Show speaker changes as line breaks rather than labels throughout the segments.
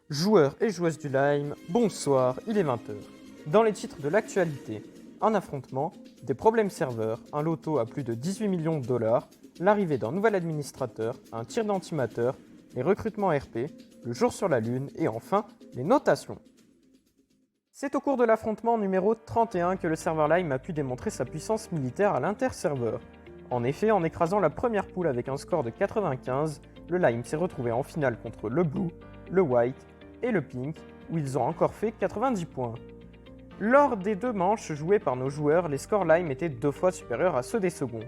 Joueurs et joueuses du Lime, bonsoir, il est 20h. Dans les titres de l'actualité, un affrontement, des problèmes serveurs, un loto à plus de 18 millions de dollars, l'arrivée d'un nouvel administrateur, un tir d'antimateur, les recrutements RP, le jour sur la lune et enfin, les notations. C'est au cours de l'affrontement numéro 31 que le serveur Lime a pu démontrer sa puissance militaire à l'inter-serveur. En effet, en écrasant la première poule avec un score de 95, le Lime s'est retrouvé en finale contre le Blue, le White et le Pink, où ils ont encore fait 90 points. Lors des deux manches jouées par nos joueurs, les scores Lime étaient 2 fois supérieurs à ceux des seconds.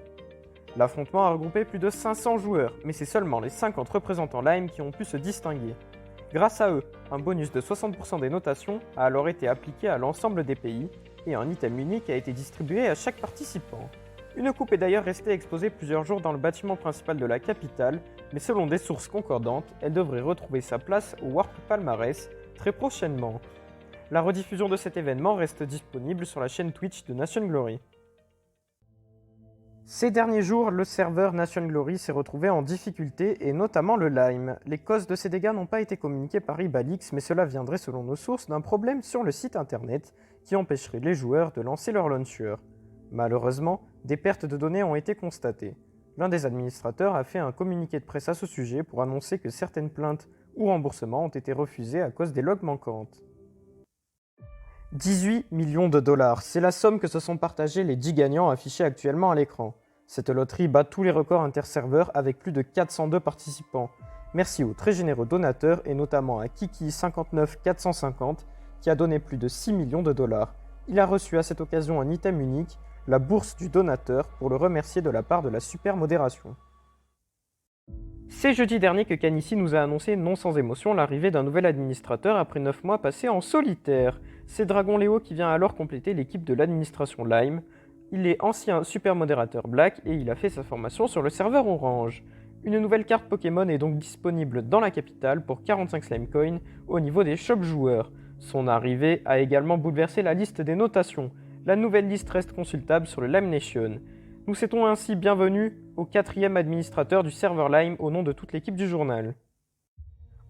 L'affrontement a regroupé plus de 500 joueurs, mais c'est seulement les 50 représentants Lime qui ont pu se distinguer. Grâce à eux, un bonus de 60% des notations a alors été appliqué à l'ensemble des pays, et un item unique a été distribué à chaque participant. Une coupe est d'ailleurs restée exposée plusieurs jours dans le bâtiment principal de la capitale, mais selon des sources concordantes, elle devrait retrouver sa place au Warp Palmarès très prochainement. La rediffusion de cet événement reste disponible sur la chaîne Twitch de Nation Glory. Ces derniers jours, le serveur Nation Glory s'est retrouvé en difficulté et notamment le Lime. Les causes de ces dégâts n'ont pas été communiquées par Ibalix, mais cela viendrait selon nos sources d'un problème sur le site internet qui empêcherait les joueurs de lancer leur launcher. Malheureusement, des pertes de données ont été constatées. L'un des administrateurs a fait un communiqué de presse à ce sujet pour annoncer que certaines plaintes ou remboursements ont été refusés à cause des logs manquantes. 18 millions de dollars, c'est la somme que se sont partagés les 10 gagnants affichés actuellement à l'écran. Cette loterie bat tous les records interserveurs avec plus de 402 participants. Merci aux très généreux donateurs et notamment à Kiki59450 qui a donné plus de 6 millions de dollars. Il a reçu à cette occasion un item unique, la bourse du donateur, pour le remercier de la part de la super modération. C'est jeudi dernier que Canissi nous a annoncé non sans émotion l'arrivée d'un nouvel administrateur après 9 mois passés en solitaire. C'est Dragon Léo qui vient alors compléter l'équipe de l'administration Lime. Il est ancien super modérateur Black et il a fait sa formation sur le serveur Orange. Une nouvelle carte Pokémon est donc disponible dans la capitale pour 45 Slime Coins au niveau des shops joueurs. Son arrivée a également bouleversé la liste des notations. La nouvelle liste reste consultable sur le Lime Nation. Nous souhaitons ainsi bienvenue au 4e administrateur du serveur Lime au nom de toute l'équipe du journal.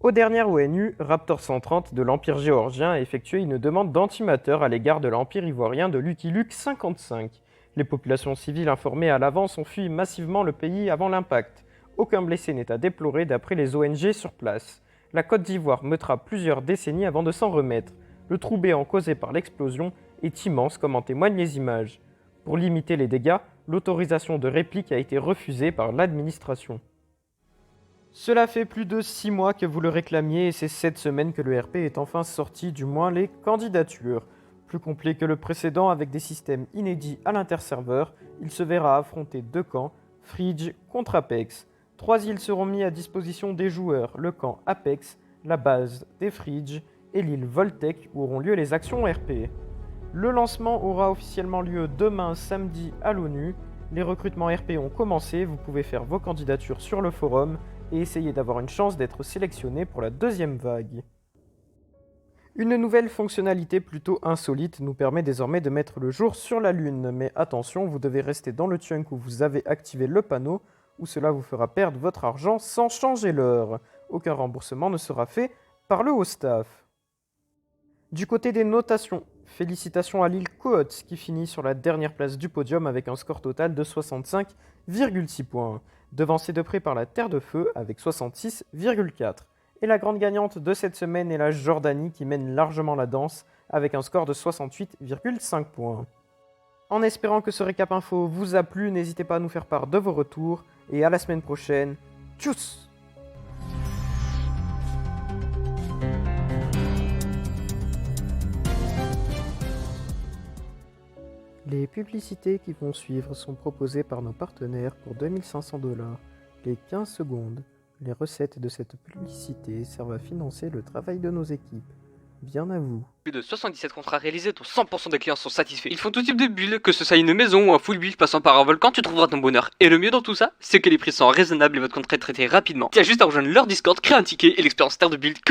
Au dernier ONU, Raptor 130 de l'Empire géorgien a effectué une demande d'antimateur à l'égard de l'Empire ivoirien de Lucky Luke 55. Les populations civiles informées à l'avance ont fui massivement le pays avant l'impact. Aucun blessé n'est à déplorer d'après les ONG sur place. La Côte d'Ivoire mettra plusieurs décennies avant de s'en remettre. Le trou béant causé par l'explosion est immense comme en témoignent les images. Pour limiter les dégâts, l'autorisation de réplique a été refusée par l'administration. Cela fait plus de 6 mois que vous le réclamiez et c'est cette semaine que le RP est enfin sorti, du moins les candidatures. Plus complet que le précédent avec des systèmes inédits à l'interserveur, il se verra affronter 2 camps, Fridge contre Apex. 3 îles seront mis à disposition des joueurs, le camp Apex, la base des Fridge et l'île Voltec où auront lieu les actions RP. Le lancement aura officiellement lieu demain samedi à l'ONU. Les recrutements RP ont commencé, vous pouvez faire vos candidatures sur le forum et essayer d'avoir une chance d'être sélectionné pour la deuxième vague. Une nouvelle fonctionnalité plutôt insolite nous permet désormais de mettre le jour sur la lune, mais attention, vous devez rester dans le chunk où vous avez activé le panneau, ou cela vous fera perdre votre argent sans changer l'heure. Aucun remboursement ne sera fait par le haut staff. Du côté des notations, félicitations à l'île Cohots qui finit sur la dernière place du podium avec un score total de 65,6 points, devancé de près par la Terre de Feu avec 66,4. Et la grande gagnante de cette semaine est la Jordanie qui mène largement la danse avec un score de 68,5 points. En espérant que ce récap info vous a plu, n'hésitez pas à nous faire part de vos retours et à la semaine prochaine. Tchuss! Les publicités qui vont suivre sont proposées par nos partenaires pour 2500 $. Les 15 secondes. Les recettes de cette publicité servent à financer le travail de nos équipes. Bien à vous.
Plus de 77 contrats réalisés dont 100% des clients sont satisfaits. Ils font tout type de build, que ce soit une maison ou un full build passant par un volcan, tu trouveras ton bonheur. Et le mieux dans tout ça, c'est que les prix sont raisonnables et votre contrat est traité rapidement. Tiens juste à rejoindre leur Discord, créer un ticket et l'expérience terre de build commence.